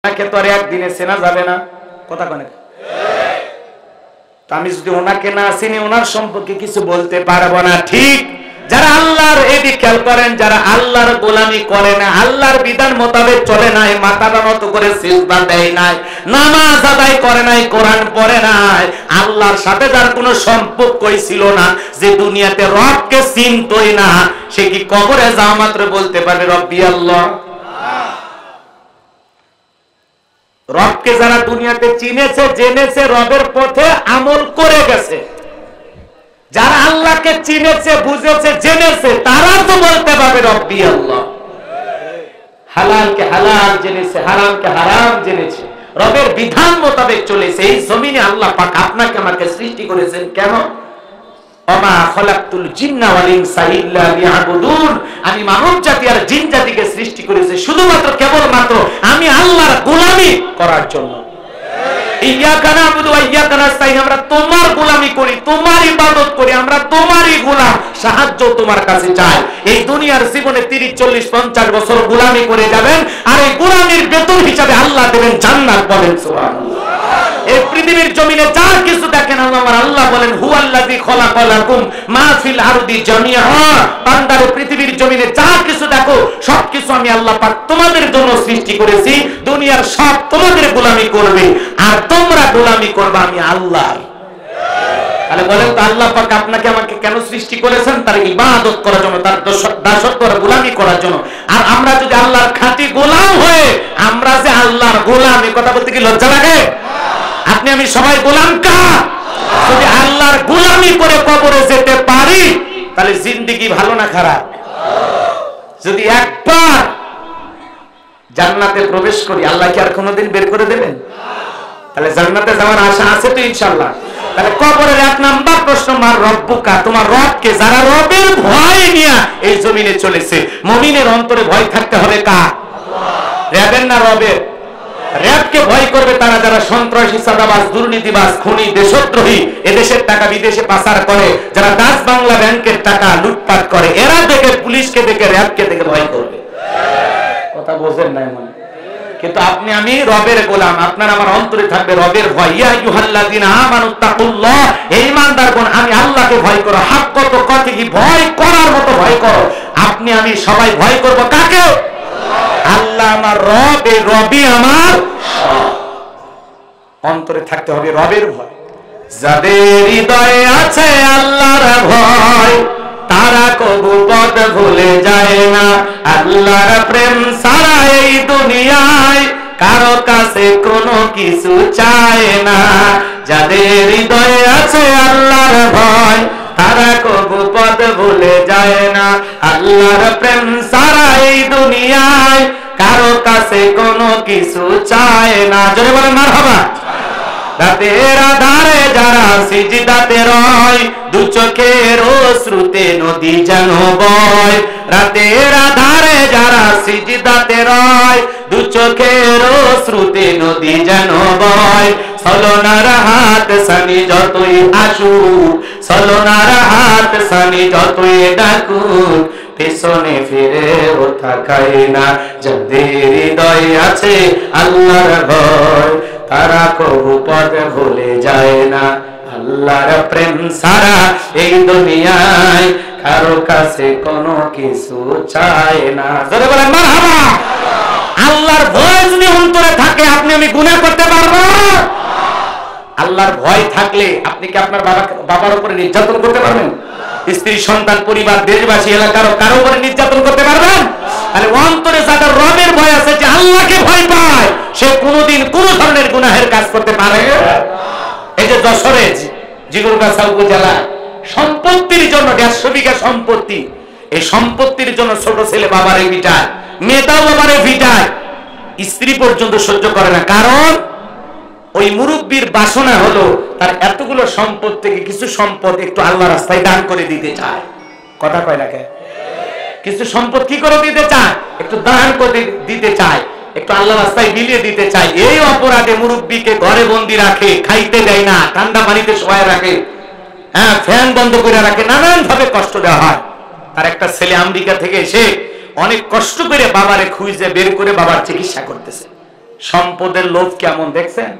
তাকে তো আর একদিনে চেনা যাবে না, কথা কনে। আমি যদি ওনাকে না চিনি ওনার সম্পর্কে কিছু বলতে পারবো না। ঠিক যারা আল্লাহর এদিক খেয়াল করেন, যারা আল্লাহর গোলামি করে না, আল্লাহর বিধান মোতাবেক চলে নাই, মাথাটা নত করে সিজদা দেয় নাই, নামাজ আদায় করে নাই, কোরআন পড়ে নাই, আল্লাহর সাথে যার কোনো সম্পর্কই ছিল না, যে দুনিয়াতে রবকে চিনতই না, সে কি কবরে যাওয়া মাত্র বলতে পারবে রব্বি আল্লাহ? রবকে যারা দুনিয়াতে চিনেছে, জেনেছে, রবের পথে আমল করে গেছে, যারা আল্লাহকে চিনেছে, বুঝেছে, জেনেছে, তারা তো বলতে পারবে রব্বি আল্লাহ। হালালকে হালাল জেনেছে, হারামকে হারাম জেনেছে, রবের বিধান মোতাবেক চলেছে। এই জমিনে আল্লাহ পাক আপনাকে আমাকে সৃষ্টি করেছেন কেন? ওমা খলাকতুল জিন্না ওয়াল ইনসা ইল্লা লিয়াবুদুন, আমি মানব জাতি আর জিন জাতিকে সৃষ্টি করেছি শুধুমাত্র কেবলমাত্র আমি আল্লাহর গোলামি করার জন্য। ইয়াকা নাবুদু ওয়া ইয়াকা নাস্তাইন, আমরা তোমার গোলামি করি, তোমার ইবাদত করি, আমরা তোমারই গোলাম, সাহায্য তোমার কাছে চাই। এই দুনিয়ার জীবনে 30, 40, 50 বছর গোলামি করে যাবেন, আর এই গোলামির বেতন হিসাবে আল্লাহ দেবেন জান্নাত। বলেন সুবহানাল্লাহ। এই পৃথিবীর জমিনে যা কিছু দেখেন আমার আল্লাহ বলেন হুয়াল্লাযী খলাকালাকুম মা ফিল আরদি জামিআ, বান্দারে পৃথিবীর জমিনে যা কিছু দেখো সবকিছু আমি আল্লাহ পাক তোমাদের জন্য সৃষ্টি করেছি, দুনিয়ার সব তোমাদের গোলামি করবে আর তোমরা গোলামি করবে আমি আল্লাহর। তাহলে বলেন তো আল্লাহ পাক আপনাকে আমাকে কেন সৃষ্টি করেছেন? তার ইবাদত করার জন্য, তার দাসত্ব আর গোলামি করার জন্য। আর আমরা যদি আল্লাহর খাঁটি গোলাম হয়ে আমরা যে আল্লাহর গোলাম, এই কথা বলতে কি লজ্জা লাগে? আপনি আমি সবাই গোলাম কার? যদি আল্লাহর গোলামি করে কবরে যেতে পারি তাহলে জিন্দেগি ভালো না খারাপ? যদি একবার জান্নাতে প্রবেশ করি আল্লাহ কি আর কোনোদিন বের করে দেবেন? তাহলে জান্নাতে যাওয়ার আশা আছে তো ইনশাআল্লাহ। তাহলে কবরের 1 নাম্বার প্রশ্ন, মার রব্বুকা, তোমার রবকে? যারা রবের ভয় নিয়ে এই জমিনে চলেছে, মুমিনের অন্তরে ভয় থাকতে হবে কার? রবের না রবের? রবকে ভয় করবে তারা যারা সন্ত্রাসী, চাঁদাবাজ, দুর্নীতিবাজ, খুনি, দেশদ্রোহী, এদেশের টাকা বিদেশে পাচার করে, যারা ডাচ বাংলা ব্যাংকের টাকা লুটপাট করে, এরা দেখে পুলিশকে দেখে রবকে দেখে ভয় করবে। কথা বোঝেন না মনে? কিন্তু আপনি আমি রবের গোলাম, আপনার আমার অন্তরে থাকবে রবের ভয়। ইয়া আইয়ুহাল্লাযীনা আমানুত্তাকুল্লাহ, হে ঈমানদারগণ আমি আল্লাহকে ভয় করো, হাক্কাত তুকাতিহি, ভয় করার মতো ভয় করো। আপনি আমি সবাই ভয় করব কাকে? আল্লাহ আমার রব, এই রবই আমার সব। অন্তরে থাকতে হবে রবের ভয়। যাদের হৃদয়ে আছে আল্লাহর ভয় তারা কবু পথ ভুলে যায় না, আল্লাহর প্রেম ছাড়া এই দুনিয়ায় কারো কাছে কোনো কিছু চায় না। যাদের হৃদয়ে আছে আল্লাহর ভয় তারা কবু পথ ভুলে যায় না, আল্লাহর প্রেম ছাড়া এই দুনিয়ায় কারো কাছে কোনো কিছু চায় না। জোরে বলেন মারহাবা। রাতের আধারে যারা সিজদাতে রয়, দু চোখের অশ্রুতে নদী যেন বয়। রাতের আধারে যারা সিজদাতে রয়, দু চোখের অশ্রুতে নদী যেন বয়। ছলনার হাত সানি যতই আসুক, ছলনার হাত সানি যতই ডাকুক, পেছনে ফিরে ও তাকায় না। যাদের হৃদয়ে আছে আল্লাহর ভয় তারা কবু পথ ভুলে যায় না, আল্লাহর প্রেম ছাড়া এই দুনিয়ায় কারো কাছে কোনো কিছু চায় না। জোরে বলেন মারহাবা। আল্লাহর ভয় যদি অন্তরে থাকে আপনি আমি গুনাহ করতে পারবো? আল্লাহর ভয় থাকলে আপনি কি আপনার বাবার উপরে নির্যাতন করতে পারবেন? স্ত্রী, সন্তান, পরিবার, দেশবাসী, এলাকার কারো উপরে নির্যাতন করতে পারবেন? তাহলে অন্তরে যাদের রবের ভয় আছে, যে আল্লাহকে ভয় পায়, সে কোনোদিন কোন ধরনের গুনাহের কাজ করতে পারে। এই যে যশোরে জিগরগাছা উপজেলা সম্পত্তির জন্য 150 বিঘা সম্পত্তি, এই সম্পত্তির জন্য ছোট ছেলে বাবারে ভিটায়, মেয়েটাও বাবারে ভিটায়, স্ত্রী পর্যন্ত সহ্য করে না। কারণ ওই মুরব্বীর বাসনা হলো তার এতগুলো সম্পদ থেকে কিছু সম্পদ একটু আল্লাহ রাস্তায় দান করে দিতে চায়। কথা কয় না কে? কিছু সম্পদ কি করে দিতে চায়? একটু দান করে দিতে চায়, একটু আল্লাহ রাস্তায় বিলিয়ে দিতে চায়। এই অপরাধে মুরব্বীকে ঘরে বন্দি রাখে, খাইতে দেয় না, ঠান্ডা পানিতে শোয়ায় রাখে, হ্যাঁ ফ্যান বন্ধ করে রাখে, নানান ভাবে কষ্ট দেওয়া হয়। তার একটা ছেলে আমেরিকা থেকে এসে অনেক কষ্ট করে বাবারে খুঁজে বের করে বাবার চিকিৎসা করতেছে। সম্পদের লোভ কেমন দেখছেন?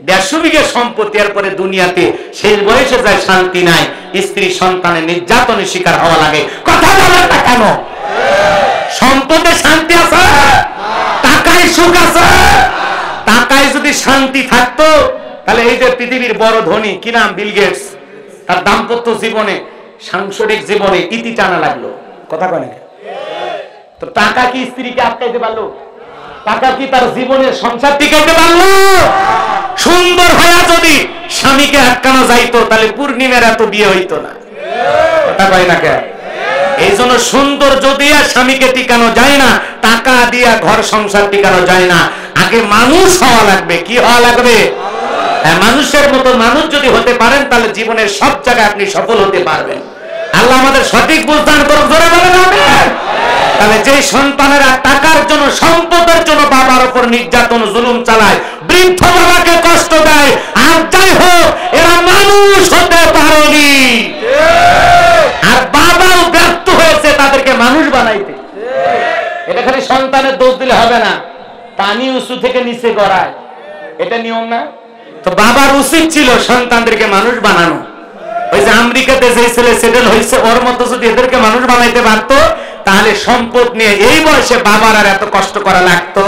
150 বিঘা সম্পত্তি, এরপরে দুনিয়াতে শেষ বয়সে যায় শান্তি নাই, স্ত্রী সন্তানের নির্যাতনের শিকার হওয়া লাগে। কথা বলেন না কেন? সম্পদে শান্তি আছে? টাকায় সুখ আছে? টাকায় যদি শান্তি থাকতো তাহলে এই যে পৃথিবীর বড় ধনী কি নাম, বিল গেটস, তার দাম্পত্য জীবনে সাংসারিক জীবনে ইতি টানা লাগলো। কথা কয় না? তো টাকা কি স্ত্রীকে আটকাইতে পারলো? টাকা কি তার জীবনের সংসার টিকাইতে পারলো? সুন্দর হয়ে যদি স্বামীকে আটকানো যাইতো তাহলে পূর্ণিমার এত বিয়ে হইতো না। কথা কয় না কেন? এই জন্য সুন্দর যদি আর স্বামীকে টিকানো যায় না, টাকা দিয়া ঘর সংসার টিকানো যায় না। আগে মানুষ হওয়া লাগবে। কি হওয়া লাগবে? মানুষের মতো মানুষ যদি হতে পারেন তাহলে জীবনের সব জায়গায় আপনি সফল হতে পারবেন। আল্লাহ আমাদের সঠিক বুঝদান করুন, জোরে বলেন আমিন। তাহলে যে সন্তানেরা টাকার জন্য, সম্পদের জন্য বাবার উপর নির্যাতন জুলুম চালায়, বৃদ্ধ বাবাকে কষ্ট দেয়, আর যাই হোক এরা মানুষ হতে পারেনি, আর বাবাও ব্যর্থ হয়েছে তাদেরকে মানুষ বানাইতে। এটা খালি সন্তানের দোষ দিলে হবে না, পানি উঁচু থেকে নিচে গড়ায়, এটা নিয়ম না? তো বাবার উচিত ছিল সন্তানদেরকে মানুষ বানানো। ওই যে আমেরিকাতে যে ছেলে সেটেল হয়েছে, ওর মতো যদি এদেরকে মানুষ বানাইতে পারতো তাহলে সম্পদ নিয়ে এই বয়সে বাবার আর এত কষ্ট করা লাগতো।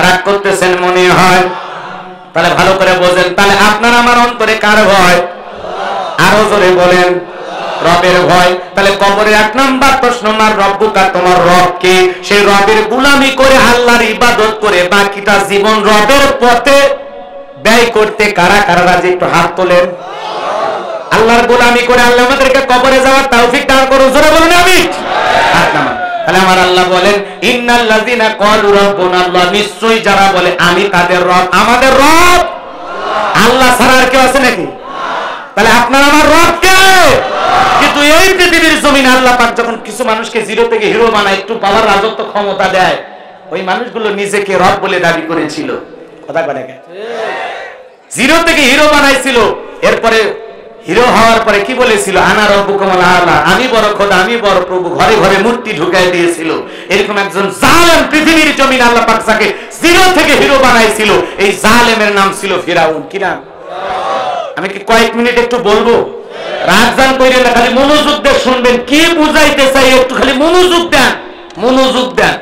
রাগ করতেছেন মনে হয়? তাহলে ভালো করে বোঝেন, তাহলে আপনার আমার অন্তরে কার ভয়? আরো জোরে বলেন, রবের ভয়। তাহলে কবরে 1 নাম্বার প্রশ্ন, মার রব্বুকা, তোমার রব কে? সেই রবের গোলামি করে, আল্লাহর ইবাদত করে বাকিটা জীবন রবের পথে ব্যয় করতে কারা কারা রাজি? একটু হাত তোলেন। আল্লাহর গোলামি করে আল্লাহ আমাদেরকে কবরে যাওয়ার তৌফিক দান করুন, জোরে বলুন আমিন। তাহলে আমার আল্লাহ বলেন, ইন্নাল্লাযিনা ক্বালু রাব্বুনা আল্লাহ, নিশ্চয়ই যারা বলে আমি তাদের রব। আমাদের রব আল্লাহ ছাড়া আর কেউ আছে নাকি? তাহলে আপনার আমার রব কে? কিন্তু এই পৃথিবীর জমিনে আল্লাহ পাক যখন কিছু মানুষকে জিরো থেকে হিরো বানায়, একটু পাওয়ার, রাজত্ব, ক্ষমতা দেয়, ওই মানুষগুলো নিজেকে রব বলে দাবি করেছিল। কথা বলে জিরো থেকে হিরো বানাইছিল, এরপরে হিরো হওয়ার পরে কি বলেছিল? আনা রব্বুকুমুল আ'লা, আমি বড় খোদা, আমি বড় প্রভু। ঘরে ঘরে মূর্তি ঢুকাই দিয়েছিল। এরকম একজন জালেম পৃথিবীর জমিনে আল্লাহ পাক যাকে জিরো থেকে হিরো বানাইছিল, এই জালেমের নাম ছিল ফিরাউন। কি নাম? আমি কি কয়েক মিনিট একটু বলবো? রাজদান কইরেন না, খালি মনোযোগ দিয়ে শুনবেন। কি বুঝাইতে চাই একটু খালি মনোযোগ দেন, মনোযোগ দেন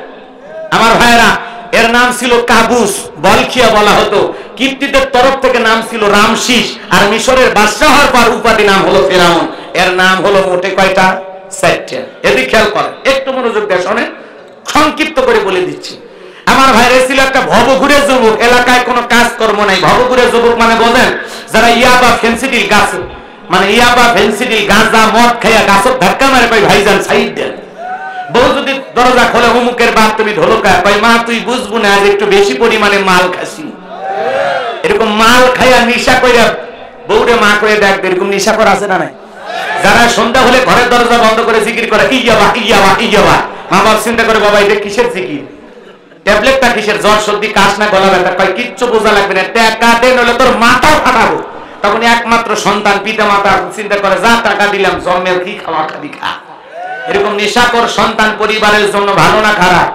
আমার ভাইরা। এর নাম ছিল কাবুস, বলখিয়া বলা হতো। কিপ্তিদের তরফ থেকে নাম ছিল রামশিস, আর মিশরের বাদশাহ হওয়ার পর উপাধি নাম হলো ফেরাউন। এর নাম হলো মোটে কয়টা? 4টা। এদিকে খেয়াল করেন, একটু মনোযোগ দিয়ে শোনেন, সংক্ষিপ্ত করে বলে দিচ্ছি। আমার ভাইরা ছিল একটা ভবঘুরে যুবক, এলাকায় কোনো কাজকর্ম নাই। ভবঘুরে যুবক মানে বোঝেন, যারা ইয়াবা ফেন্সিডিল গাছ, মানে ইয়াবা ফেন্সিডিল গাঁজা মদ খাইয়া গাছত ধাক্কা মারে, কই ভাইজান সাইড দেন। বউ যদি দরজা খোলে, অমুকের বাপ তুমি ঢোলকা, কই মা তুই বুঝবো না, আজ একটু বেশি পরিমাণে মাল খাসি। এরকম মাল খাইয়া নিশা কইরা বউরে মা করে দেখবে, এরকম নিশা করা আছে না নাই? যারা সন্ধ্যা হলে ঘরের দরজা বন্ধ করে জিকির করে, ইয়াবা ইয়াবা ইয়াবা, মা বাপ চিন্তা করে, বাবা এটা কিসের জিকির? ট্যাবলেটটা কিসের? জ্বর সর্দি কাশ না গলা ব্যথা? কয় কিচ্ছু বোঝা লাগবে না, টাকা দেন হলে তোর মাথাও ফাটাবো। তখন একমাত্র সন্তান, পিতা মাতা চিন্তা করে, যা টাকা দিলাম, জন্মের কি খাওয়া খাবি খা। এরকম নেশাকর সন্তান পরিবারের জন্য ভালো না খারাপ?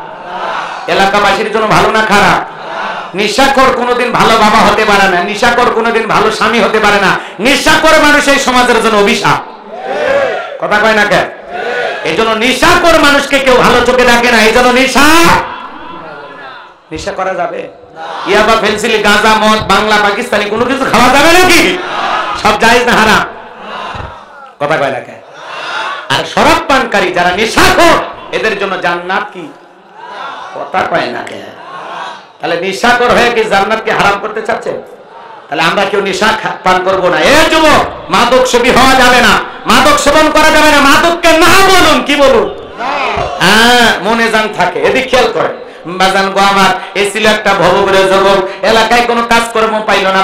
এলাকাবাসীর জন্য ভালো না খারাপ? নেশাকর কোনোদিন ভালো বাবা হতে পারে না, নেশাকর কোনোদিন ভালো স্বামী হতে পারে না। নেশাকর মানুষ এই সমাজের জন্য অভিশাপ। কথা কয় না কেন? এই জন্য নেশাকর মানুষকে কেউ ভালো চোখে দেখে না। এই জন্য নেশা করা যাবে? ইয়াবা ফেন্সিল গাঁজা মদ বাংলা পাকিস্তানি কোনো কিছু খাওয়া যাবে নাকি? সব জায়েজ না হারাম? কথা কয় না কেন? আর শরাব পানকারী যারা নেশাখোর, এদের জন্য জান্নাত কি? কথা কয় না কেন? তাহলে নেশাখোর হয়ে কি জান্নাতকে হারাম করতে চাচ্ছে? তাহলে আমরা কেউ নেশা পান করবো না। এ যুবক, মাদক সেবী হওয়া যাবে না, মাদক সেবন করা যাবে না। মাদককে না বলুন, কি বলুন? হ্যাঁ, মনে জান থাকে। এদিক খেয়াল করে বাজান গো আমার, এই ছিল একটা ভবঘুরে যুবক, এলাকায় কোনো কাজকর্ম পাইল না।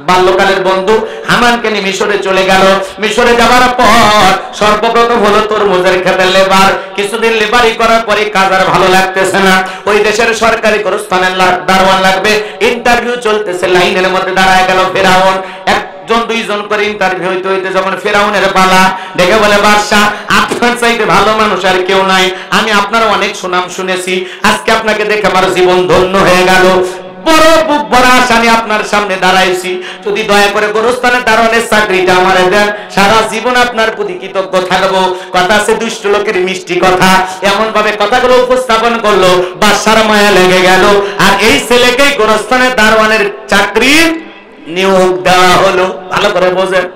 বাল্যকালের বন্ধু হামানকে নিয়ে মিশরে চলে গেল। মিশরে যাবার পর সর্বপ্রথম হলো তরমুজের খেতে লেবার। কিছুদিন লেবারি করার পরে কাজ আর ভালো লাগতেছে না। ওই দেশের সরকারি গোরস্থানের দারোয়ান লাগবে, ইন্টারভিউ চলতেছে। লাইনের মধ্যে দাঁড়ায় গেল ফেরাউন। একজন দুইজন করে ইন্টারভিউ হইতে হইতে যখন ফেরাউনের পালা, ডেকে বলে বাদশা আপনার চাইতে ভালো মানুষ আর কেউ নাই, আমি আপনার অনেক সুনাম শুনেছি, আজকে আপনাকে দেখে আমার জীবন ধন্য হয়ে গেল, বড় বুক ভরা আশা নিয়ে আপনার সামনে দাঁড়াইছি, যদি দয়া করে গোরস্থানের দারোয়ানের চাকরিটা আমারে দেন, সারা জীবন আপনার প্রতি কৃতজ্ঞ থাকবো। কথা আছে দুষ্ট লোকের মিষ্টি কথা, এমন ভাবে কথাগুলো উপস্থাপন করলো বাদশার মায়া লেগে গেল, আর এই ছেলেকেই গোরস্থানের দারোয়ানের চাকরি নিয়োগ দেওয়া হলো। ভালো করে বোঝেন,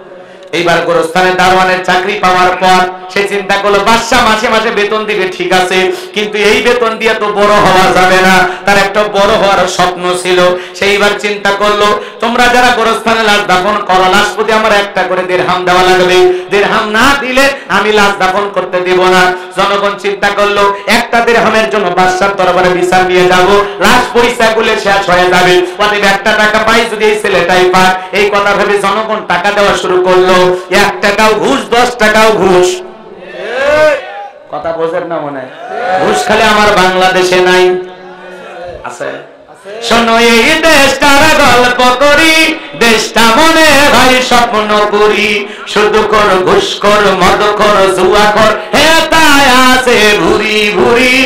এইবার গোরস্থানের দারোয়ানের চাকরি পাওয়ার পর সে চিন্তা করলো বাদশা মাসে মাসে বেতন দিবে ঠিক আছে, কিন্তু এই বেতন দিয়ে তো বড় হওয়া যাবে না, তার একটা বড় হওয়ার স্বপ্ন ছিল। সেইবার চিন্তা করলো তোমরা যারা গোরস্থানে লাশ দাফন করো, লাশ প্রতি আমার একটা করে দিরহাম দেওয়া লাগবে, দিরহাম না দিলে আমি লাশ দাফন করতে দেব না। জনগণ চিন্তা করলো একটা দিরহামের জন্য বাদশার দরবারে বিচার নিয়ে যাব, লাশ পয়সা গুলে শেষ হয়ে যাবে, অতএব একটা টাকা পাই যদি এই ছেলেটাই পায়, এই কথা ভেবে জনগণ টাকা দেওয়া শুরু করলো। 1 টাকাও ঘুষ, 10 টাকাও ঘুষ। কথা বোঝেন না মনে হয়? ঘুষ খালি আমার বাংলাদেশে নাই, আছে। শোনো এই দেশটার গল্প করি, দেশটা মনে ভাই স্বপ্ন করি, শুধু কর ঘুষ কর মদ কর জুয়া কর, এটা আছে ভুরি ভুরি,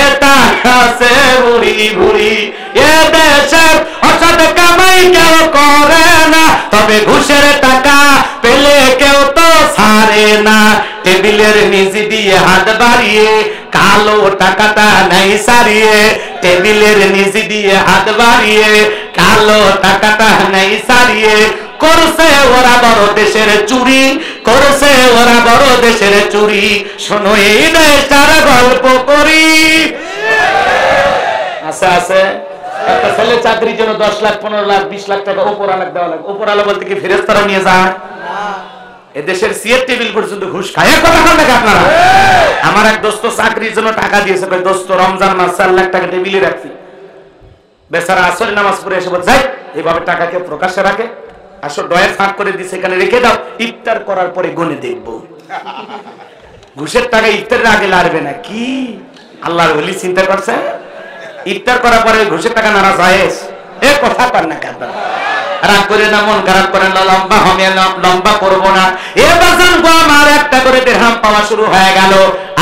এটা আছে ভুরি ভুরি। এ দেশের অসৎ কামাই কেউ করে না, তবে ঘুষের টাকা পেলে কেউ তো ছাড়ে না, টেবিলের নিচে দিয়ে হাত বাড়িয়ে কালো টাকাটা নাই সারিয়ে, টেবিলের নিচে দিয়ে হাত বাড়িয়ে কালো টাকাটা নাই সারিয়ে, করছে ওরা বড় দেশের চুরি, করছে ওরা বড় দেশের চুরি। শোনো এই দেশটার গল্প করি। আছে আছে একটা ছেলে চাকরির জন্য 10 লাখ 15 লাখ 20 লাখ টাকা উপরালা দেওয়া লাগে। উপরালা বলতে কি ফেরেশতারা নিয়ে যায়? এদেশের সিএর টেবিল পর্যন্ত ঘুষ খায়। কথা বলেন নাকি আপনারা? আমার এক দোস্ত চাকরির জন্য টাকা দিয়েছে, কই দোস্ত রমজান মাস 4 লাখ টাকা টেবিলে রাখছি, বেচারা আসরের নামাজ পড়ে এসে বলে যাই এইভাবে টাকাকে প্রকাশ্যে রাখে, আসর ডয়ের ফাঁক করে দিছে, এখানে রেখে দাও, ইফতার করার পরে গুনে দেখব। ঘুষের টাকা ইফতারের আগে লাগবে না কি? আল্লাহর ওলি চিন্তা করছে, ইফতার করার পরে ঘুষের টাকা নারাজ হয়? এ কথা পান না কেন? রাগ করে না, মন খারাপ করে না, লম্বা হবে না, লম্বা করবো না। এবার আমার একটা করে দিরহাম পাওয়া শুরু হয়ে গেল।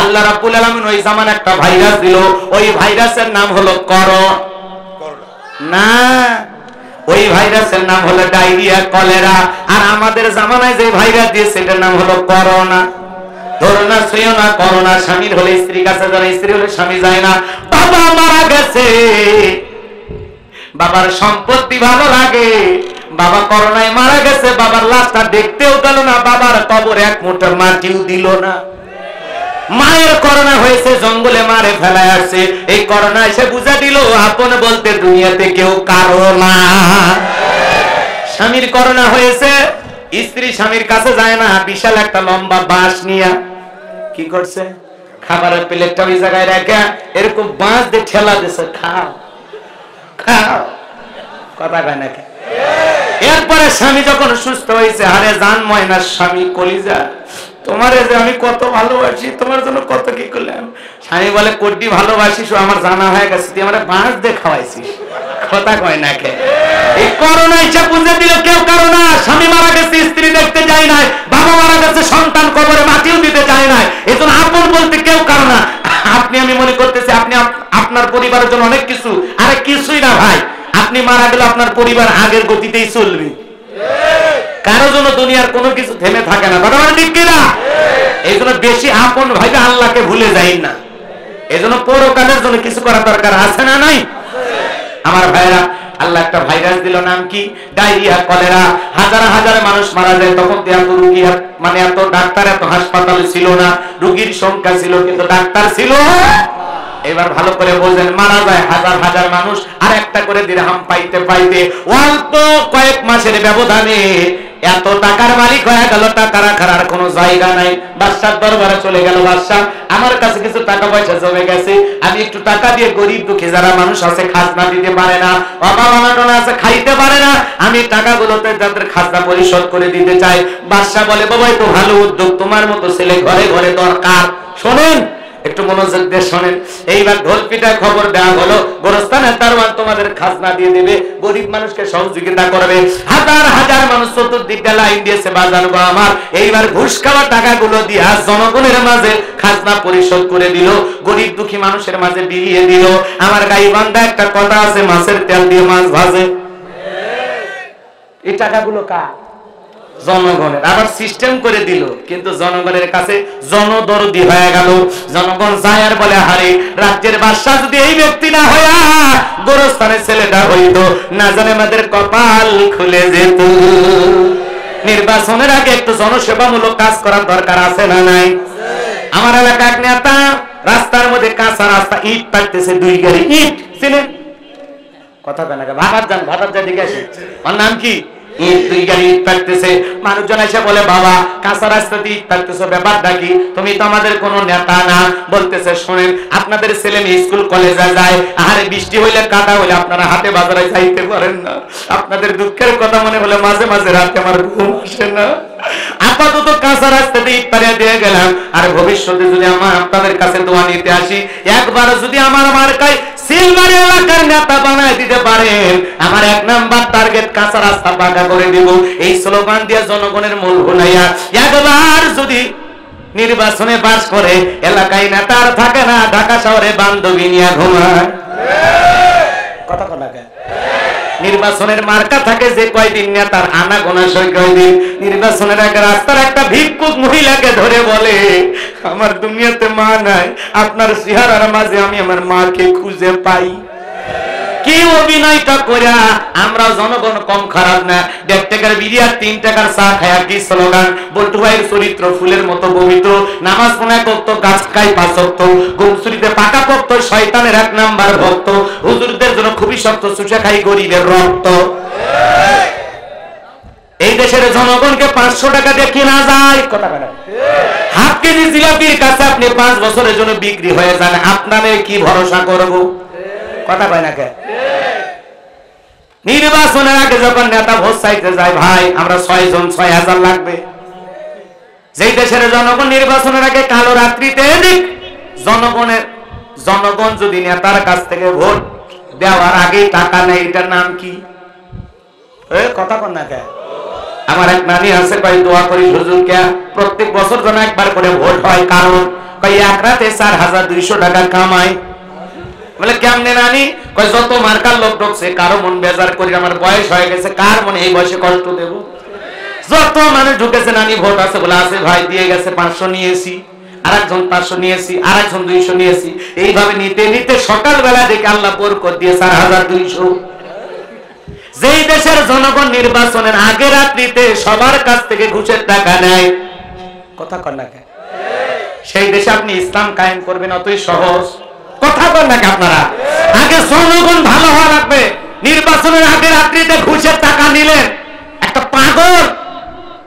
আল্লাহ রাব্বুল আলামিন ওই জামান একটা ভাইরাস দিল, ওই ভাইরাসের নাম হলো করোনা, ওই ভাইরাসের নাম হলো ডায়রিয়া, কলেরা। আর আমাদের জামানায় যে ভাইরাস দিয়েছে এটার নাম হলো করোনা। ধরো না, শুয়েও না, করোনা স্বামীর হলে স্ত্রীর কাছে যায় না, স্ত্রী হলে স্বামী যায় না। বাবা মারা গেছে, বাবার সম্পত্তি ভালো লাগে, বাবা করোনায় মারা গেছে, বাবার লাশটা দেখতেও গেল না, বাবার কবরে এক মুঠো মাটিও দিল না। মায়ের করোনা হয়েছে, জঙ্গলে মারে ফেলায় আসছে, এই করোনা এসে বুঝা দিল আপন বলতে দুনিয়াতে কেউ কারো না। স্বামীর করোনা হয়েছে, স্ত্রী স্বামীর কাছে যায় না, বিশাল একটা লম্বা বাঁশ নিয়ে কি করছে, খাবারের প্লেটটা ওই জায়গায় রেখে এরকম বাঁশ দিয়ে ঠেলা দিছে, খাও খাও। কথা কয় নাকি? এরপরে স্বামী যখন সুস্থ হয়েছে, আরে জান ময়নার স্বামী কলিজা, তোমারে যে আমি কত ভালোবাসি, তোমার জন্য কত কি করলাম। স্বামী বলে কোটি ভালোবাসিস, আমার জানা হয়ে গেছে, তুই আমার বাঁশ দিয়ে খাওয়াইছিস। কথা কয় নাকি? এই করোনা ইচ্ছা বুঝে দিল কেউ কারো না। স্বামী মারা গেছে, স্ত্রী দেখতে যায় না, বাবা মারা গেছে, সন্তান কবরে মাটিও দিতে যায় না, এজন্য আপন বলতে কেউ কারো না। আপনি আমি মনে করতেছি আপনি আপনার পরিবারের জন্য অনেক কিছু, আরে কিছুই না ভাই। আপনি মারা গেলে আপনার পরিবার আগের গতিতেই চলবে, কারো জন্য দুনিয়ার কোনো কিছু থেমে থাকে না। কথা বলেন ঠিক কিনা? এই জন্য বেশি আপন ভাইবে আল্লাহকে ভুলে যাই না, এই জন্য পরকালের জন্য কিছু করা দরকার আছে না নাই? আমার ভাইরা, আল্লাহ একটা ভাইরাস দিল, নাম কি? Diarrhoea, cholera. হাজার হাজার মানুষ মারা যায়। তখন তো এত রোগী, মানে এত ডাক্তার, এত হাসপাতালে ছিল না, রোগীর সংখ্যা ছিল কিন্তু ডাক্তার ছিল। এবার ভালো করে বোঝেন, মারা যায় হাজার হাজার মানুষ, আর একটা করে দিরহাম পাইতে পাইতে অল্প কয়েক মাসের ব্যবধানে এত টাকার মালিক হয়ে গেল, টাকা রাখার আর কোনো জায়গা নাই। বাদশার দরবারে চলে গেল, বাদশাহ আমার কাছে কিছু টাকা পয়সা জমে গেছে, আমি একটু টাকা দিয়ে গরিব দুঃখী যারা মানুষ আছে, খাজনা দিতে পারে না, অভাব অনটন আছে, খাইতে পারে না, আমি টাকাগুলোতে তাদের খাজনা পরিশোধ করে দিতে চাই। বাদশাহ বলে, বাবা তো ভালো উদ্যোগ, তোমার মতো ছেলে ঘরে ঘরে দরকার। শোনেন, একটু মনোযোগ দিয়ে শোনেন। এইবার ঢোল পিটায় খবর দেওয়া হলো, গোরস্থানের দারোয়ান তোমার সমাজের খাজনা দিয়ে দেবে, গরিব মানুষকে সহযোগিতা করবে। হাজার হাজার মানুষ চতুর্দিকটা লাইন দিয়েছে বাজার গো আমার। এইবার ঘুষ খাওয়া টাকাগুলো দিয়ে জনগণের মাঝে খাজনা পরিশোধ করে দিল, গরিব দুঃখী মানুষের মাঝে বিলিয়ে দিল। আমার গাইবান্ধা একটা কথা আছে, মাছের তেল দিয়ে মাছ ভাজে। এই টাকাগুলো কার? জনগণের। আবার সিস্টেম করে দিল, কিন্তু জনগণের কাছে জনদরদি হয়ে গেল। জনগণ যায় আর বলে, হারে রাজ্যের বাদশা যদি এই ব্যক্তি না হইয়া গোরস্থানের ছেলেটা হইতো, না জানে আমাদের কপাল খুলে যেত। নির্বাচনের আগে একটু জনসেবামূলক কাজ করার দরকার আছে না নাই? আমার এলাকা এক নেতা রাস্তার মধ্যে কাঁচা রাস্তা, ইট পাইতেছে 2 গাড়ি ইট। চিনেন? কথা কেন? ভাটার যান দিকে আসে। ওর নাম কি? ইট 2 গাড়ি ইট পাইতেছে। মানুষজন এসে বলে, বাবা কাঁচা রাস্তা দিয়ে ইট পাইতেছো, ব্যাপারটা কি? তুমি তো আমাদের কোনো নেতা না। বলতেছে, শোনেন আপনাদের ছেলে মেয়ে স্কুল কলেজে যায়, আরে বৃষ্টি হইলে কাদা হইলে আপনারা হাটে বাজারে যাইতে পারেন না। আপনাদের দুঃখের কথা মনে হলে মাঝে মাঝে রাতে আমার ঘুম আসে না। আপাতত কাঁচা রাস্তা দিয়ে ইট পাড়িয়ে দিয়ে গেলাম, আর ভবিষ্যতে যদি আমার আপনাদের কাছে দোয়া নিতে আসি, একবার যদি আমার মার্কায় সিলমারি এলাকার নেতা বানায় দিতে পারেন, আমার 1 নাম্বার টার্গেট কাঁচা রাস্তা পাকা করে দিব। এই স্লোগান দিয়ে জনগণের মূল ভুলাইয়া একবার যদি নির্বাচনে পাস করে, এলাকায় নেতার থাকে না, ঢাকা শহরে বান্ধবী নিয়ে ঘুমায়। কথা কথা নির্বাচনের মার্কা থাকে যে কয়দিন, নেতার আনা গোনা সই কয়দিন। নির্বাচনের আগে রাস্তার একটা ভিক্ষুক মহিলাকে ধরে বলে, আমার দুনিয়াতে মা নাই, আপনার চেহারার মাঝে আমি আমার মাকে খুঁজে পাই। কি অভিনয়টা কইরা আমরা জনগণ কম খারাপ না। 1.5 টাকার বিড়ি আর 3 টাকার চা খায়া কি স্লোগান। বল্টু ভাইয়ের চরিত্র ফুলের মতো পবিত্র, নামাজ পড়ায় করত, গাছ খায় 5 ওয়াক্ত, গুমসুরিতে পাকা পড়ত, শয়তানের 1 নাম্বার ভক্ত, হুজুরদের জন্য খুবই শক্ত, চুষে খাই গরিবের রক্ত। এই দেশের জনগণকে 500 টাকা দিয়ে কেনা যায়। কথা বলে হাফ কেজি জিলাপির কাছে আপনি 5 বছরের জন্য বিক্রি হয়ে যান, আপনারে কি ভরসা করব? কথা কয় না কে? নির্বাচনের আগে যখন নেতা ভোট চাইতে যায়, ভাই আমরা 6 জন 6000 লাগবে। যেই দেশের জনগণ নির্বাচনের আগে কালো রাত্রিতে জনগণ যদি নেতার কাছ থেকে ভোট দেওয়ার আগে টাকা নেয়, এটার নাম কি? কথা কন না কে? আমার এক নানি আছে, ভাই দোয়া করি হুজুরকে প্রত্যেক বছর যেন একবার করে ভোট হয়, কারণ ভাই এক রাতে 4200 টাকা কামায়। বলে কেমনে নানি? কয় যত মার্কার লোক ঢুকছে কারো মন বেজার করি, আমার বয়স হয়ে গেছে, কার মনে এই বয়সে কষ্ট দেব? যত মানুষ ঢুকেছে নানি ভোট আছে, বলে আছে ভাই, দিয়ে গেছে 500 নিয়েছি, আরেকজন 500 নিয়েছি, আরেকজন 200 নিয়েছি। এইভাবে নিতে নিতে সকালবেলা দেখে আল্লাহ বরকত দিয়ে 4200। যেই দেশের জনগণ নির্বাচনের আগে রাত্রিতে সবার কাছ থেকে ঘুষের টাকা নেয়, কথা কন না কে? সেই দেশে আপনি ইসলাম কায়েম করবেন অতই সহজ? কথা বল নাকি আপনারা? আগে জনগণ ভালো হওয়া লাগবে। নির্বাচনের আগে রাত্রিতে ঘুষের টাকা নিলেন, একটা পাগল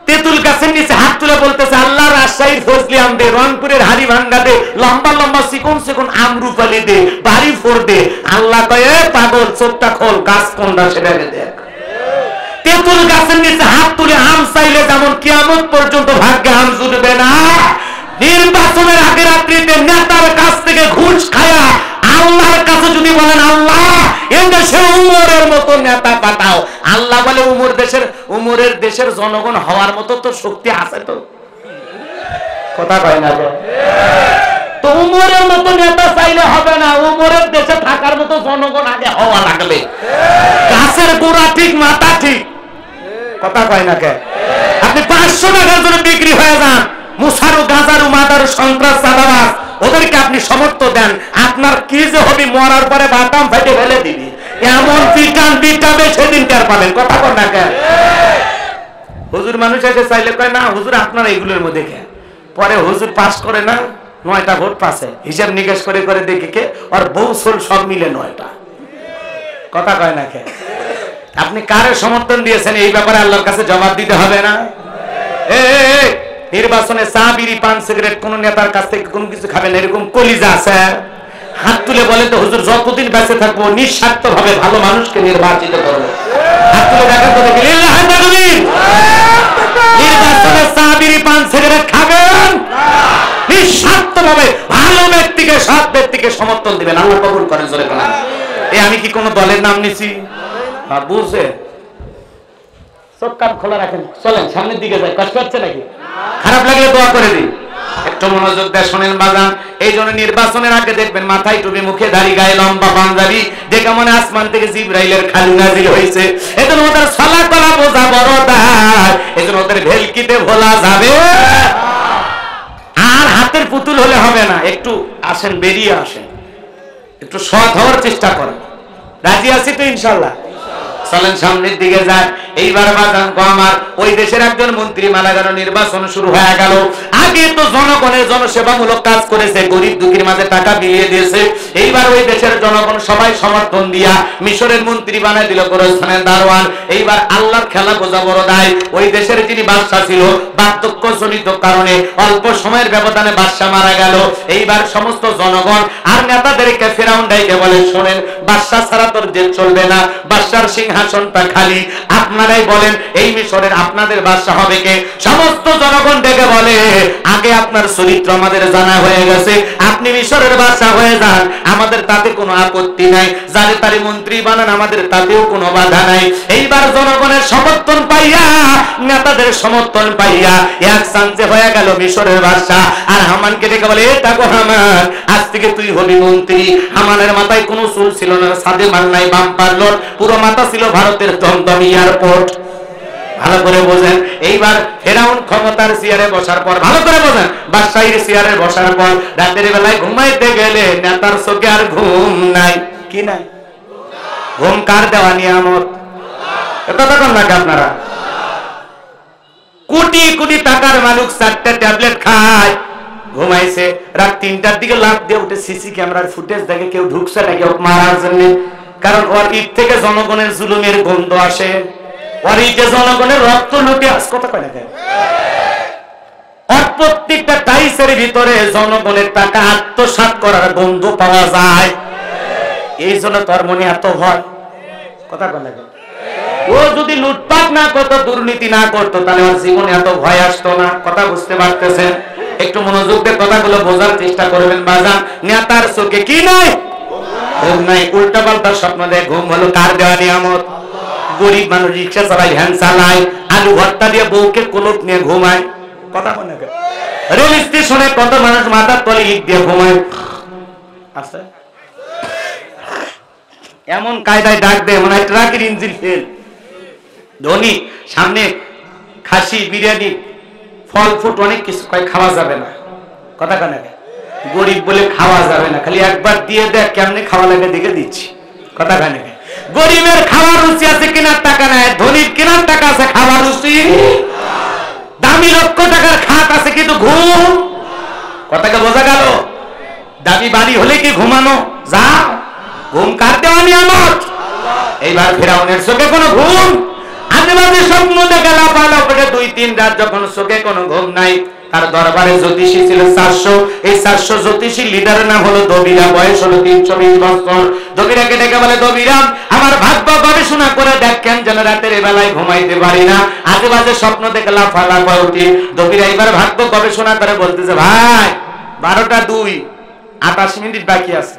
তেঁতুল গাছের নিচে হাত তুলে বলতেছে, আল্লাহ রাজশাহীর ফজলি আম দে, রংপুরের হাড়ি ভাঙ্গা দে, লম্বা লম্বা চিকন চিকন আমরুপালি দে, বাড়ি ফোর দে। আল্লাহ কয়, পাগল চোখটা খোল, গাছ কোনটা সেটাকে দেখ। তেঁতুল গাছের নিচে হাত তুলে আম চাইলে যেমন কিয়ামত পর্যন্ত ভাগ্যে আম জুটবে না, নির্বাচনের আগে রাত্রিতে নেতার কাছ থেকে ঘুষ খায়া আল্লাহর কাছে যদি বলেন, আল্লাহ এই দেশে উমরের মতো নেতা পাঠাও, আল্লাহ বলে উমরের দেশের জনগণ হওয়ার মতো তো শক্তি আছে? তো কথা কয় না তো? উমরের মতো নেতা চাইলে হবে না, উমরের দেশে থাকার মতো জনগণ আগে হওয়া লাগবে। গাছের গোড়া ঠিক, মাথা ঠিক। কথা কয় না কে? আপনি 500 টাকার জন্য বিক্রি হয়ে যান, মুসারু গাজারু মাদারু সন্ত্রাস চাঁদাবাজ, ওদেরকে আপনি সমর্থন দেন, আপনার কি যে হবে, মরার পরে বাটাম ফেটে ফেলে দিবি, এমন পিটাবে সেদিন কার পাবেন। কথা কর না কেন? হুজুর মানুষ এসে চাইলে কয় না হুজুর আপনার এইগুলোর মধ্যে খেয়ে, পরে হুজুর পাস করে না 9টা ভোট পাসে, হিসাব নিকেশ করে করে দেখে কে আর বউ সোল সব মিলে 9টা। কথা কয় না কে? আপনি কারে সমর্থন দিয়েছেন এই ব্যাপারে আল্লাহর কাছে জবাব দিতে হবে না? নির্বাচনে চা বিড়ি পান সিগারেট কোন নেতার কাছ থেকে কোনো কিছু খাবেন এরকম কলিজা আছে? হাত তুলে বলে তো হুজুর যতদিন বেঁচে থাকবো নিঃস্বার্থ ভাবে ভালো মানুষকে নির্বাচিত করবো। হাত তুলে দেখা তো দেখি নির্বাচনে চা বিড়ি পান সিগারেট খাবেন, নিঃস্বার্থ ভাবে ভালো ব্যক্তিকে সৎ ব্যক্তিকে সমর্থন দিবেন। আল্লাহ কবুল করেন। জোরে বলেন আমি কি কোন দলের নাম নিছি? বুঝে সব কান খোলা রাখেন, চলেন সামনের দিকে যাই। কষ্ট হচ্ছে নাকি? খারাপ লাগলে দোয়া করে দিই। একটু মনোযোগ দিয়ে শোনেন বাজান। এই জন্য নির্বাচনের আগে দেখবেন মাথায় টুপি, মুখে দাড়ি, গায়ে লম্বা পাঞ্জাবি, দেখে মনে আসমান থেকে জিবরাইলের খালি নাজিল হয়েছে। এজন্য ওদের সলা কলা বোঝা বড় দায়, এজন্য ওদের ভেলকিতে ভোলা যাবে। আর হাতের পুতুল হলে হবে না, একটু আসেন, বেরিয়ে আসেন, একটু সৎ হওয়ার চেষ্টা করেন। রাজি আছি তো ইনশাল্লাহ? চলেন সামনের দিকে যান। এইবার বাজান আমার ওই দেশের একজন মন্ত্রী মালাগানো নির্বাচন শুরু হয়ে গেল। আগে তো জনগণের জনসেবামূলক কাজ করেছে, গরিব দুঃখীর মাঝে টাকা বিলিয়ে দিয়েছে। এইবার ওই দেশের জনগণ সবাই সমর্থন দিয়া মিশরের মন্ত্রী বানায় দিল, গোরস্থানের দারোয়ান। এইবার আল্লাহর খেলা বোঝা বড় দায়। ওই দেশের যিনি বাদশা ছিল, বার্ধক্যজনিত কারণে অল্প সময়ের ব্যবধানে বাদশা মারা গেল। এইবার সমস্ত জনগণ আর নেতাদেরকে ফেরাউন ডাইকে বলে, শোনেন, বাদশা ছাড়া তোর জেদ চলবে না, বাদশার সিংহাসনটা খালি, আপনারাই বলেন এই মিশরের আপনাদের বাদশা হবে কে? সমস্ত জনগণ ডেকে বলে, আগে আপনার চরিত্র আমাদের জানা হয়ে গেছে, আপনি মিশরের বাদশা হয়ে যান, আমাদের তাতে কোনো আপত্তি নাই, যারে তারে মন্ত্রী বানান, আমাদের তাতেও কোনো বাধা নাই। এইবার জনগণের সমর্থন পাইয়া, নেতাদের সমর্থন পাইয়া এক চান্সে হয়ে গেল মিশরের বাদশা। আর হামানকে ডেকে বলে, এটা গো হামান, আজ থেকে তুই হবি মন্ত্রী। হামানের মাথায় কোনো চুল ছিল না, সাদে মাল নাই, বাম পারলোর, পুরো মাথা ছিল ভারতের দমদম এয়ারপোর্ট। ভালো করে বোঝেন। এইবার ফেরাউন ক্ষমতার চেয়ারে বসার পর, ভালো করে বোঝেন, বাদশাহীর চেয়ারে বসার পর রাতের বেলায় ঘুমাইতে গেলে নেতার চোখে আর ঘুম নাই। কি নাই? ঘুম কার দেওয়া নিয়ামত? কথা কন নাকি আপনারা? কোটি কোটি টাকার মালিক 4টা ট্যাবলেট খায়, ঘুমাইছে। রাত 3টার দিকে লাফ দিয়ে উঠে সিসি ক্যামেরার ফুটেজ দেখে কেউ ঢুকছে নাকি ওকে মারার জন্য। কারণ ওর ঈদ থেকে জনগণের জুলুমের গন্ধ আসে, ওর ঈদে জনগণের রক্ত লুটে আস। কথা কয় না কেন? আর প্রত্যেকটা টাইসের ভিতরে জনগণের টাকা আত্মসাৎ করার গন্ধ পাওয়া যায়। এই জন্য তোর মনে এত ভয়। কথা কয় না কেন? ও যদি লুটপাট না করতো, দুর্নীতি না করতো, তাহলে ওর জীবনে এত ভয় আসতো না। কথা বুঝতে পারতেছেন? একটু মনোযোগ দিয়ে কথাগুলো বোঝার চেষ্টা করবেন বাজান। নেতার চোখে কি নাই? ঘুম নাই। উল্টা পাল্টা স্বপ্ন দেয়। ঘুম হলো কার দেওয়া নিয়ামত? গরিব মানুষ রিক্সা চালায়, ভ্যান চালায়, আলু ভর্তা দিয়ে বউকে কোলপ নিয়ে ঘুমায়। কথা বলে রেল স্টেশনে কত মানুষ মাথার তলে ইট দিয়ে ঘুমায়। আচ্ছা, এমন কায়দায় ডাক দেয় মনে হয় ট্রাকের ইঞ্জিন ফেল। ধনী সামনে খাসি, বিরিয়ানি, ফল ফুট, অনেক কিছু কয়, খাওয়া যাবে না। কথা কানে গরিব বলে খাওয়া যাবে না, খালি একবার দিয়ে দেখ কেমনে খাওয়া লাগে দেখে দিচ্ছি। কথা কানে গরিবের খাওয়ার রুচি আছে, কেনার টাকা নাই। ধনীর কেনার টাকা আছে, খাওয়ার রুচি। দামি লক্ষ টাকার খাট আছে, কিন্তু ঘুম। কথাকে বোঝা গেল? দামি বাড়ি হলে কি ঘুমানো যা? ঘুম কার দেওয়া নিয়ামত? এইবার ফেরাউনের চোখে কোনো ঘুম, আজে বাজে স্বপ্ন দেখে লাফালাফ করে 2-3 রাত যখন চোখে কোনো ঘুম নাই। তার দরবারে জ্যোতিষী ছিল 400। এই 400 জ্যোতিষী লিডারের নাম হলো দবিরা, বয়স হলো 320 বছর। দবিরাকে ডেকে বলে, দবিরা, আমার ভাগ্য গবেষণা করে দেখ, কেন যেন রাতের বেলায় ঘুমাইতে পারি না, আজে বাজে স্বপ্ন দেখে লাফালাফ উঠি। দবিরা এবার ভাগ্য গবেষণা করে বলতেছে, ভাই 12টা 2, 28 মিনিট বাকি আছে,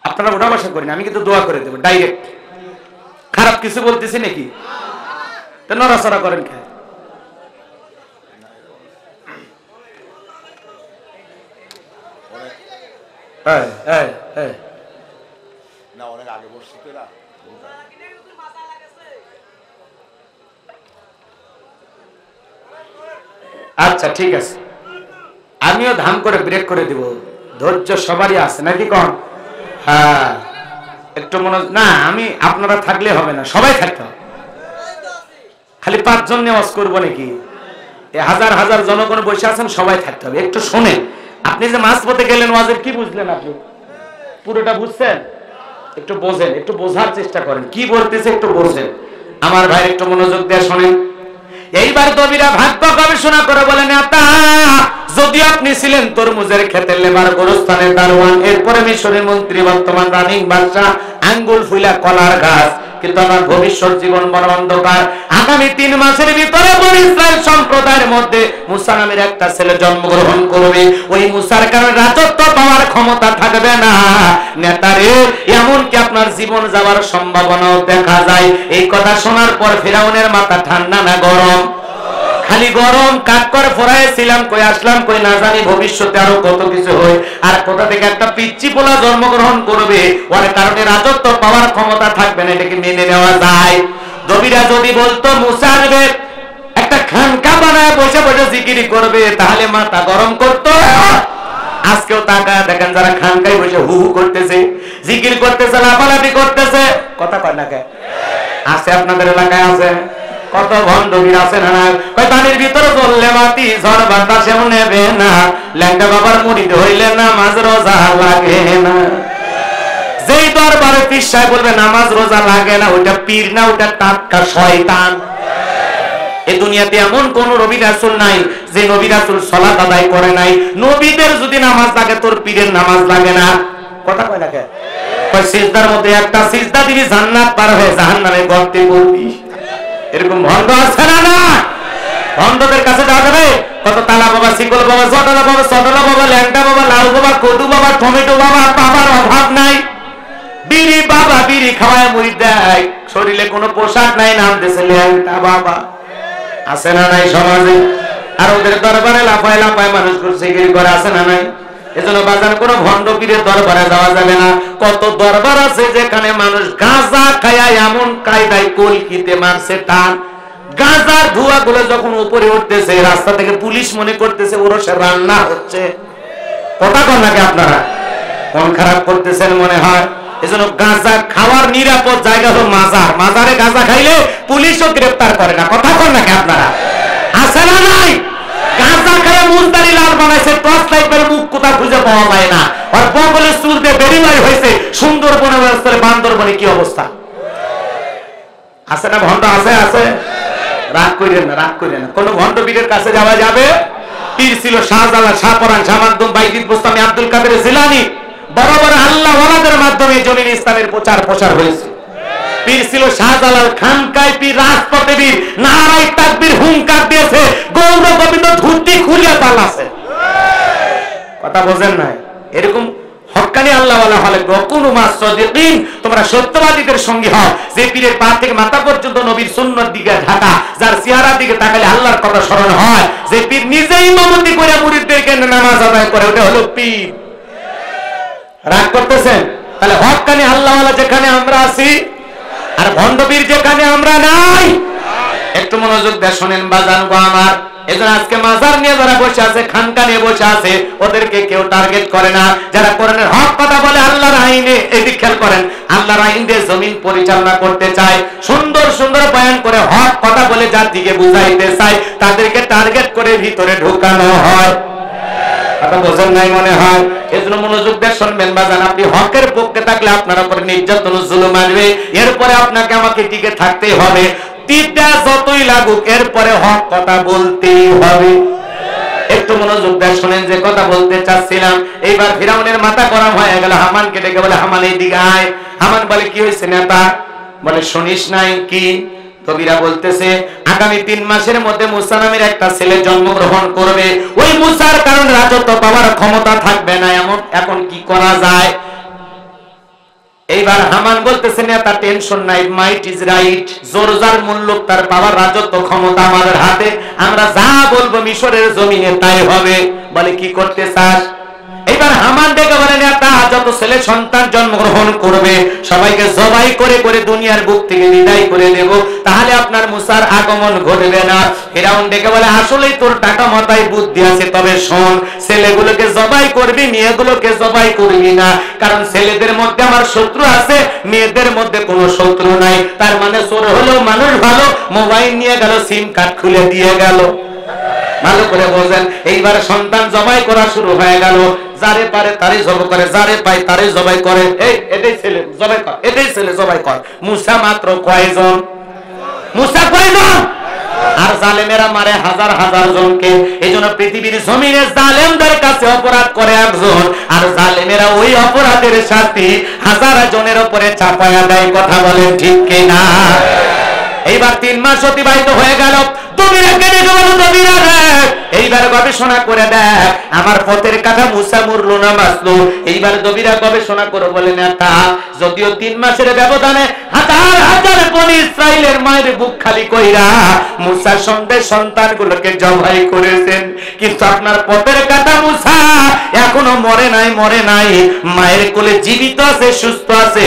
আপনারা ওটা বসা করেন, আমি কিন্তু দোয়া করে দেবো ডাইরেক্ট। খারাপ কিছু বলতেছি নাকি? তো নড়াচড়া করেন খেয়ে। আচ্ছা ঠিক আছে, আমিও ধাম করে ব্রেক করে দিব। ধৈর্য সবারই আছে নাকি কম? হ্যাঁ, একটু মনে না, আমি আপনারা থাকলে হবে না, সবাই থাকতে হবে। খালি 5 জন নেওয়াজ করবো নাকি? হাজার হাজার জনগণ বসে আছেন, সবাই থাকতে হবে। একটু শোনেন, আপনি যে মাঝপথে গেলেন ওয়াজের, কি বুঝলেন? আপনি পুরোটা বুঝছেন? একটু বোঝেন, একটু বোঝার চেষ্টা করেন কি বলতেছে, একটু বোঝেন আমার ভাই, একটু মনোযোগ দিয়ে শোনেন। এইবার দবিরা ভাগ্য গবেষণা করে বলেন, যদি আপনি ছিলেন তরমুজের ক্ষেতের লেবার, গোরস্থানের দারোয়ান, এরপরে মিশরের মন্ত্রী, বর্তমান রানিং বাদশা, আঙ্গুল ফুলা কলার গাছ, কিন্তু আমার ভবিষ্যৎ জীবন বড় অন্ধকার। আগামী 3 মাসের ভিতরে বনী ইসরাইল সম্প্রদায়ের মধ্যে মুসা নামের একটা ছেলে জন্মগ্রহণ করবে। ওই মুসার কারণে রাজত্ব পাওয়ার ক্ষমতা থাকবে না। নেতারে, এমনকি আপনার জীবন যাওয়ার সম্ভাবনাও দেখা যায়। এই কথা শোনার পর ফিরাউনের মাথা ঠান্ডা না গরম? খালি গরম। কাট করে ফোরাইছিলাম, কই আসলাম, কই না জানি ভবিষ্যতে আরো কত কিছু হয়। আর কোথা থেকে একটা পিচ্চি পোলা জন্মগ্রহণ করবে, ওর কারণে রাজত্ব পাওয়ার ক্ষমতা থাকবে না, এটাকে মেনে নেওয়া যায়? নবীরা যদি বলতো মুসা আসবে, একটা খানকা বানায় বসে বসে জিকির করবে, তাহলে মাথা গরম করতো। আজকেও তাকায় দেখেন, যারা খানকায় বসে হু হু করতেছে, জিকির করতেছে, লাফালাফি করতেছে, কথা কয় না কে? আছে আপনাদের এলাকায়? আছে। কত ভণ্ডবীর আছে না? কয় পানির ভিতরে বললে মাটি ঝড় বাতাস এমন নেবে না, ল্যাংটা বাবার মুড়িদ হইলে নামাজ রোজা লাগে না। যেই দরবারে পীর সাহেব বলবে নামাজ রোজা লাগে না, ওইটা পীর না, ওইটা টাটকা শয়তান। এই দুনিয়াতে এমন কোন নবী রাসূল নাই যে নবী রাসূল সালাত আদায় করে নাই। নবীদের যদি নামাজ লাগে, তোর পীরের নামাজ লাগে না? কথা কয় না কে? কয় সিজদার মধ্যে একটা সিজদা দিবি, জান্নাত পার হয়ে জাহান্নামে গর্তে পড়বি। এরকম ভণ্ড আছে না? না, ভণ্ডদের কাছে যাওয়া যাবে? কত তালা বাবা, শিকল বাবা, জটলা বাবা, সটলা বাবা, ল্যাংটা বাবা, লাউ বাবা, কদু বাবা, টমেটো বাবা, বাবার অভাব নাই। বিড়ি বাবা বিড়ি খাওয়ায় মুড়ি দেয়, শরীরে কোনো পোশাক নাই, নাম দিয়েছে ল্যাংটা বাবা। আছে না নাই সমাজে? আর ওদের দরবারে লাফায় লাফায় মানুষ জিকির করে, আছে না নাই? এজন্য বাজার কোন ভণ্ড পীরের দরবারে যাওয়া যাবে না। কত দরবার আছে যেখানে মানুষ গাঁজা খায়া এমন কায়দায় কলকিতে মারছে টান, গাঁজার ধোঁয়া গুলো যখন উপরে উঠতেছে, রাস্তা থেকে পুলিশ মনে করতেছে ওরসে রান্না হচ্ছে। কথা কন নাকি আপনারা? মন খারাপ করতেছেন মনে হয়। এজন্য গাঁজা খাওয়ার নিরাপদ জায়গা হলো মাজার। মাজারে গাঁজা খাইলে পুলিশও গ্রেফতার করে না। কথা কন নাকি আপনারা? আছে না নাই? গাঁজা খায় মুন্তারি লাল বানাইছে, টর্চ লাইট করে মুখ কোথা খুঁজে পাওয়া যায় না। আর বগলের চুল দিয়ে বেরিমারি হয়েছে। সুন্দরবনে ব্যবস্থায় বান্দরবনে কি অবস্থা? আছে না ভণ্ড? আছে আছে। রাগ করেন না, রাগ করেন না। কোন ভণ্ড পীরের কাছে যাওয়া যাবে? পীর ছিল শাহজালাল, শাহপরান, শাহ মাকদুম, বাইজিদ বোস্তামি, আব্দুল কাদের জিলানী। বড় বড় আল্লাহ ওয়ালাদের মাধ্যমে জমিন ইসলামের প্রচার প্রসার হয়েছে। পীর ছিল শাহজালাল, খানকায় পীর, রাজপথে পীর, নারায়ে তাকবীর হুঙ্কার দিয়েছে, গৌর গোবিন্দ ধুতি খুলে পালাছে। কথা বোঝেন না? এরকম হক্কানি আল্লাহ ওয়ালা হলে কুনু মাস সাদিকিন, তোমরা সত্যবাদীদের সঙ্গী হও। যে পীরের পা থেকে মাথা পর্যন্ত নবীর সুন্নাত দিকে ঢাকা, যার চেহারার দিকে তাকালে আল্লাহর কথা স্মরণ হয়, যে পীর নিজেই ইমামতি করে মুরিদদেরকে নামাজ আদায় করে, ওটা হলো পীর। রাগ করতেছেন? তাহলে হক্কানি আল্লাহ ওয়ালা যেখানে আমরা আছি, আর ভণ্ড পীর যেখানে আমরা নাই। একটু মনোযোগ দিয়ে শোনেন বাজান গো আমার। এজন্য আজকে মাজার নিয়ে যারা বসে আছে, খানকা নিয়ে বসে আছে, ওদেরকে কেউ টার্গেট করে না। যারা কোরআনের হক কথা বলে আল্লাহর আইনে, এদিক খেয়াল করেন, আল্লাহর আইন দিয়ে জমিন পরিচালনা করতে চায়, সুন্দর সুন্দর বয়ান করে হক কথা বলে জাতিকে বুঝাইতে চায়, তাদেরকে টার্গেট করে ভিতরে ঢোকানো হয়। কথা বোঝেন নাই মনে হয়। এজন্য মনোযোগ দিয়ে শুনবেন বাজান। আপনি হকের পক্ষে থাকলে আপনার উপরে নির্যাতন জুলুম আসবে, এরপরে আপনাকে আমাকে টিকে থাকতেই হবে। তিতা যতই লাগুক, এরপরে হক কথা বলতেই হবে। একটু মনোযোগ দিয়ে শুনেন যে কথা বলতে চাচ্ছিলাম। এইবার ফিরাউনের মাথা গরম হয়ে গেল, হামানকে ডেকে বলে, হামান এইদিকে আয়। হামান বলে, কি হয়েছে নেতা? বলে, শুনিস নাই কি? কবিরা বলতেছে, আগামী 3 মাসের মধ্যে মুসা নামের একটা ছেলে জন্মগ্রহণ করবে। ওই মুসার কারণে রাজত্ব পাওয়ার ক্ষমতা থাকবে না। এখন কি করা যায়? এইবার হামান বলতেছে, নেতা টেনশন নাই, মাইট ইজ রাইট, জোরজার মূল্য তার পাওয়ার রাজত্ব ক্ষমতা আমাদের হাতে, আমরা যা বলবো মিশরের জমিনে তাই হবে। বলে, কি করতে চাস? এবার হামান ডেকে বলে, নেতা যত ছেলে সন্তান জন্মগ্রহণ করবে সবাইকে জবাই করে করে দুনিয়ার বুক থেকে বিদায় করে দেব, তাহলে আপনার মুসার আগমন ঘটবে না। ফিরাউন ডেকে বলে, আসলেই তোর টাকা মাথায় বুদ্ধি আছে, তবে শোন, ছেলেগুলোকে জবাই করবি, মেয়েগুলোকে জবাই করবি না, কারণ ছেলেদের মধ্যে আমার শত্রু আছে, মেয়েদের মধ্যে কোনো শত্রু নাই। তার মানে চোর হলো মানুষ ভালো, মোবাইল নিয়ে গেল, সিম কার্ড খুলে দিয়ে গেল। ভালো করে বোঝেন। এইবার সন্তান জবাই করা শুরু হয়ে গেল। যারে পারে তারে জবাই করে, যারে পায় তারে জবাই করে। এই এটাই ছেলে জবাই কর, এটাই ছেলে জবাই কর। মুসা মাত্র কয়জন? মুসা কয়জন? আর জালেমেরা মারে হাজার হাজার জনকে। এইজন্য পৃথিবীর জমিনে জালেমদের কাছে অপরাধ করে একজন, আর জালেমেরা ওই অপরাধের শাস্তি হাজার জনের উপরে চাপায়া দেয়। কথা বলেন ঠিক কিনা? এইবার 3 মাস অতিবাহিত হয়ে গেল। এইবার গবেষণা করে দেখ আমার পথের কাটা মুসা মরলো না বাঁচলো। এইবার দবিরা গবেষণা করে বলে নেতা, যদিও 3 মাসের ব্যবধানে হাজার হাজার বনি ইসরাইলের মায়ের বুক খালি কইরা মুসার সঙ্গে সন্তানগুলোকে জবাই করেছেন, কিন্তু আপনার পথের কাটা মুসা এখনো মরে নাই, মায়ের কোলে জীবিত আছে, সুস্থ আছে।